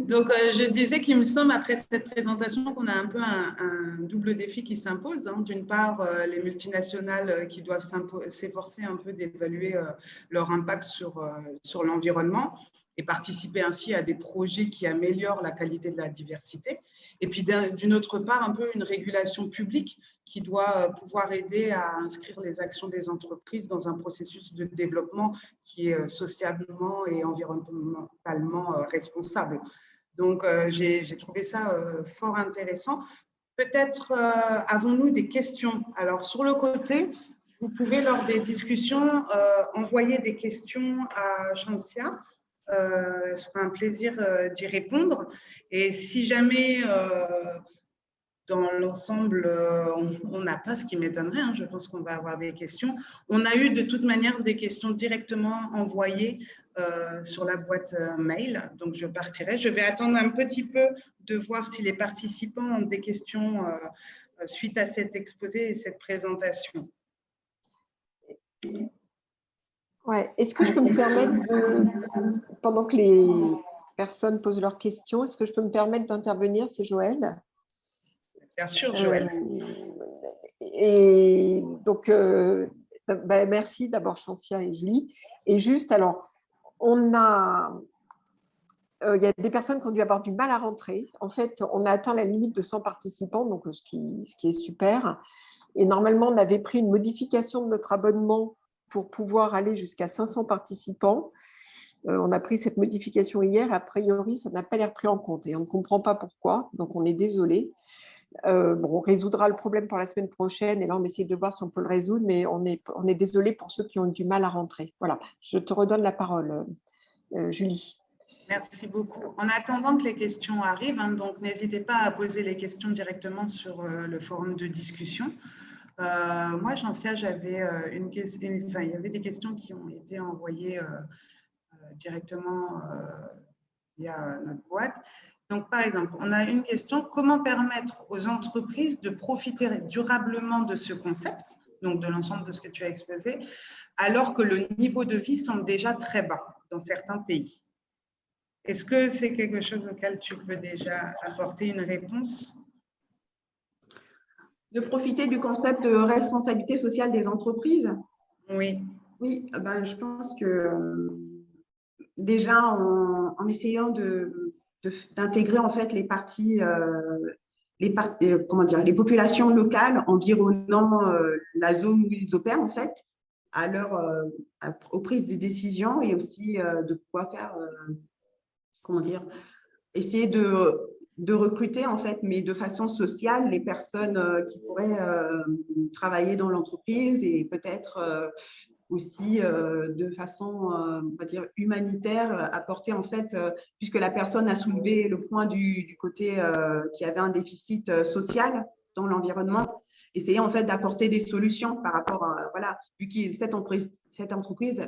Donc, je disais qu'il me semble, après cette présentation, qu'on a un peu un double défi qui s'impose. Hein. D'une part, les multinationales qui doivent s'efforcer un peu d'évaluer leur impact sur l'environnement et participer ainsi à des projets qui améliorent la qualité de la diversité. Et puis, d'une autre part, un peu une régulation publique qui doit pouvoir aider à inscrire les actions des entreprises dans un processus de développement qui est socialement et environnementalement responsable. Donc, j'ai trouvé ça fort intéressant. Peut-être avons-nous des questions. Alors, sur le côté, vous pouvez, lors des discussions, envoyer des questions à Shansia. Ce sera un plaisir d'y répondre. Et si jamais, dans l'ensemble, on n'a pas, ce qui m'étonnerait, hein, je pense qu'on va avoir des questions. On a eu de toute manière des questions directement envoyées sur la boîte mail, donc je partirai. Je vais attendre un petit peu de voir si les participants ont des questions suite à cet exposé et cette présentation. Ouais. Est-ce que je peux me permettre pendant que les personnes posent leurs questions, est-ce que je peux me permettre d'intervenir? C'est Joël. Bien sûr, Joël. Et donc, merci d'abord Shansia et Julie. Et juste, alors, il y a des personnes qui ont dû avoir du mal à rentrer. En fait, on a atteint la limite de 100 participants, donc ce qui est super. Et normalement, on avait pris une modification de notre abonnement pour pouvoir aller jusqu'à 500 participants. On a pris cette modification hier. A priori, ça n'a pas l'air pris en compte et on ne comprend pas pourquoi. Donc, on est désolé. On résoudra le problème pour la semaine prochaine et là, on essaie de voir si on peut le résoudre, mais on est désolé pour ceux qui ont du mal à rentrer. Voilà, je te redonne la parole, Julie. Merci beaucoup. En attendant que les questions arrivent, hein, donc n'hésitez pas à poser les questions directement sur le forum de discussion. Moi, Shansia, j'avais il y avait des questions qui ont été envoyées directement via notre boîte. Donc, par exemple, on a une question: comment permettre aux entreprises de profiter durablement de ce concept, donc de l'ensemble de ce que tu as exposé, alors que le niveau de vie semble déjà très bas dans certains pays? Est-ce que c'est quelque chose auquel tu peux déjà apporter une réponse? De profiter du concept de responsabilité sociale des entreprises? Oui. Oui, je pense que déjà en essayant d'intégrer en fait les parties, les populations locales environnant la zone où ils opèrent en fait, aux prises de décisions et aussi de pouvoir faire, essayer de recruter en fait, mais de façon sociale, les personnes qui pourraient travailler dans l'entreprise et peut-être aussi de façon, on va dire, humanitaire, apporter en fait, puisque la personne a soulevé le point du côté qui avait un déficit social dans l'environnement, essayer en fait d'apporter des solutions par rapport à, voilà, vu que cette entreprise,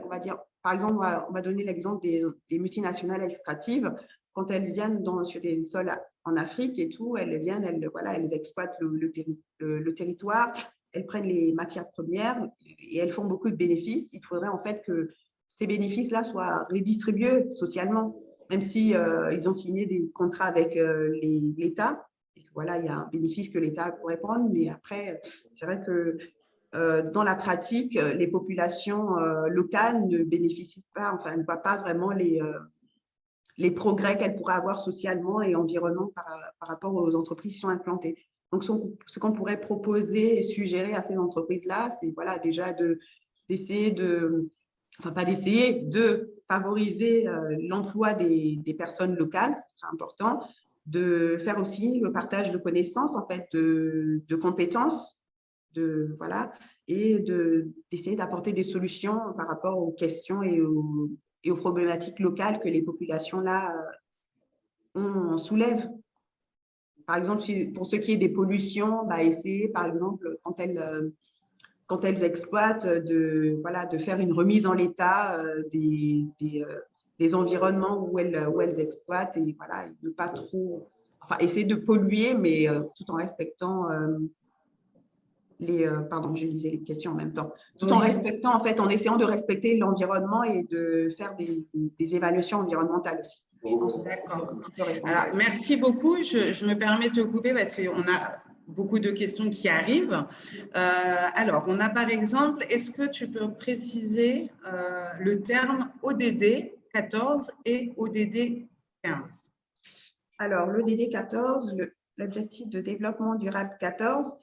on va dire, par exemple, on va donner l'exemple des multinationales extractives. Quand elles viennent sur des sols en Afrique et tout, elles viennent, elles exploitent le territoire, elles prennent les matières premières et elles font beaucoup de bénéfices. Il faudrait en fait que ces bénéfices-là soient redistribués socialement, même si ils ont signé des contrats avec l'État. Et que, voilà, il y a un bénéfice que l'État pourrait prendre, mais après, c'est vrai que dans la pratique, les populations locales ne bénéficient pas, enfin, ne voient pas vraiment les progrès qu'elles pourraient avoir socialement et environnement par rapport aux entreprises qui sont implantées. Donc, ce qu'on pourrait proposer et suggérer à ces entreprises-là, c'est voilà, déjà d'essayer de favoriser l'emploi des personnes locales, ce serait important, de faire aussi le partage de connaissances, en fait, de compétences, voilà, et d'essayer d'apporter des solutions par rapport aux questions et aux problématiques locales que les populations-là soulèvent. Par exemple, pour ce qui est des pollutions, essayer, par exemple, quand elles exploitent, de faire une remise en l'état des environnements où elles exploitent et voilà, ne pas trop, essayer de polluer, mais tout en respectant pardon, je lisais les questions en même temps, tout en respectant, en fait, en essayant de respecter l'environnement et de faire des évaluations environnementales aussi. Je pense D'accord. que tu peux répondre. Alors, merci beaucoup. Je me permets de te couper parce qu'on a beaucoup de questions qui arrivent. Alors, on a par exemple, est-ce que tu peux préciser le terme ODD 14 et ODD 15? Alors, l'ODD 14, l'objectif de développement durable 14,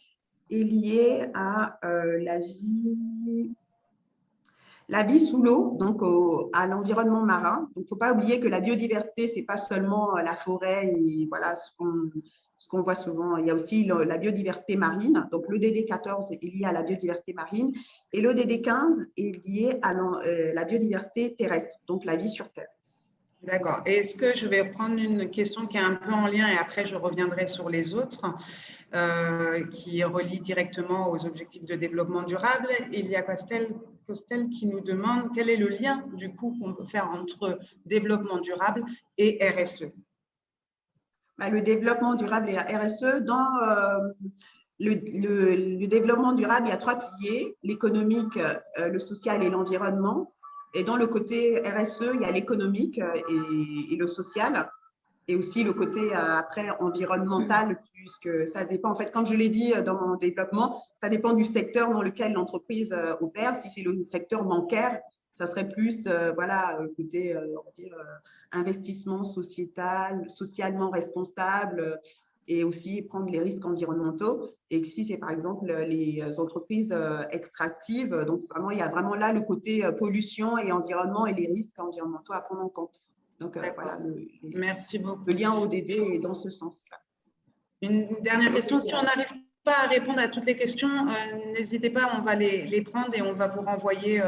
est lié à la vie sous l'eau, donc à l'environnement marin. Donc, il ne faut pas oublier que la biodiversité, ce n'est pas seulement la forêt et voilà ce qu'on voit souvent. Il y a aussi la biodiversité marine. Donc, l'ODD 14 est lié à la biodiversité marine et l'ODD 15 est lié à la biodiversité terrestre, donc la vie sur Terre. D'accord. Est-ce que je vais prendre une question qui est un peu en lien et après je reviendrai sur les autres, qui relie directement aux objectifs de développement durable. Il y a Costel qui nous demande quel est le lien du coup qu'on peut faire entre développement durable et RSE. Le développement durable et la RSE, dans le développement durable, il y a 3 piliers, l'économique, le social et l'environnement. Et dans le côté RSE, il y a l'économique et le social, et aussi le côté après environnemental, puisque ça dépend, en fait, comme je l'ai dit dans mon développement, ça dépend du secteur dans lequel l'entreprise opère. Si c'est le secteur bancaire, ça serait plus voilà, côté on va dire, investissement sociétal, socialement responsable, et aussi prendre les risques environnementaux. Et si c'est par exemple les entreprises extractives, donc vraiment, il y a vraiment là le côté pollution et environnement et les risques environnementaux à prendre en compte. Donc voilà, merci beaucoup. Le lien ODD est dans ce sens-là. Une dernière question, si on n'arrive pas à répondre à toutes les questions, n'hésitez pas, on va les prendre et on va vous renvoyer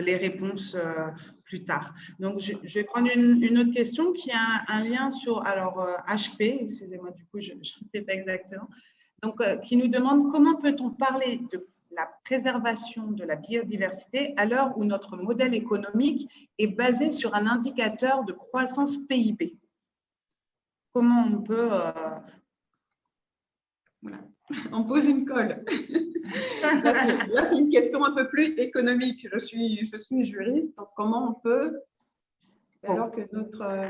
les réponses plus tard. Donc, je vais prendre une autre question qui a un lien sur, alors, HP, excusez-moi, du coup, je ne sais pas exactement, donc, qui nous demande comment peut-on parler de la préservation de la biodiversité à l'heure où notre modèle économique est basé sur un indicateur de croissance PIB. Comment on peut… Voilà. On pose une colle. Là, c'est une question un peu plus économique. Je suis juriste, donc comment on peut… Alors que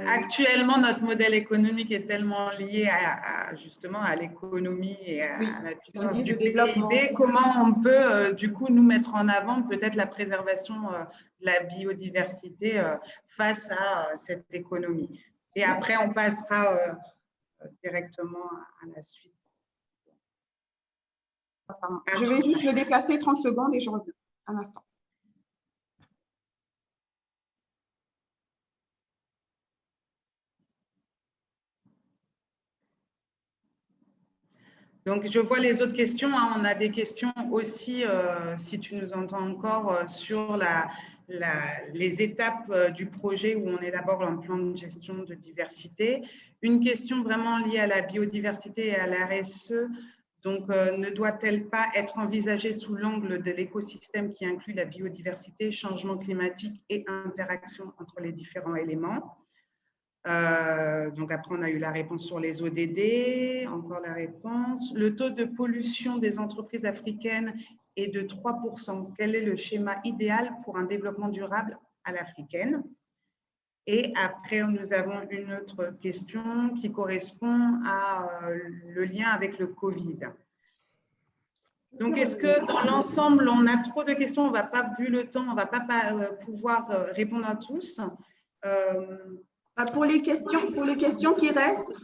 Actuellement, notre modèle économique est tellement lié justement à l'économie et à la puissance du PIB. Comment on peut du coup nous mettre en avant peut-être la préservation de la biodiversité face à cette économie. Et après, on passera directement à la suite. Je vais juste me déplacer 30 secondes et je reviens. Un instant. Donc, je vois les autres questions. Hein. On a des questions aussi, si tu nous entends encore, sur les étapes du projet où on élabore un plan de gestion de diversité. Une question vraiment liée à la biodiversité et à la RSE. Donc, ne doit-elle pas être envisagée sous l'angle de l'écosystème qui inclut la biodiversité, changement climatique et interaction entre les différents éléments? Donc après, on a eu la réponse sur les ODD, encore la réponse. Le taux de pollution des entreprises africaines est de 3%. Quel est le schéma idéal pour un développement durable à l'africaine? Et après, nous avons une autre question qui correspond à le lien avec le Covid. Donc, est-ce que dans l'ensemble, on a trop de questions, on va pas, vu le temps, on ne va pas pouvoir répondre à tous. Pour les questions qui restent,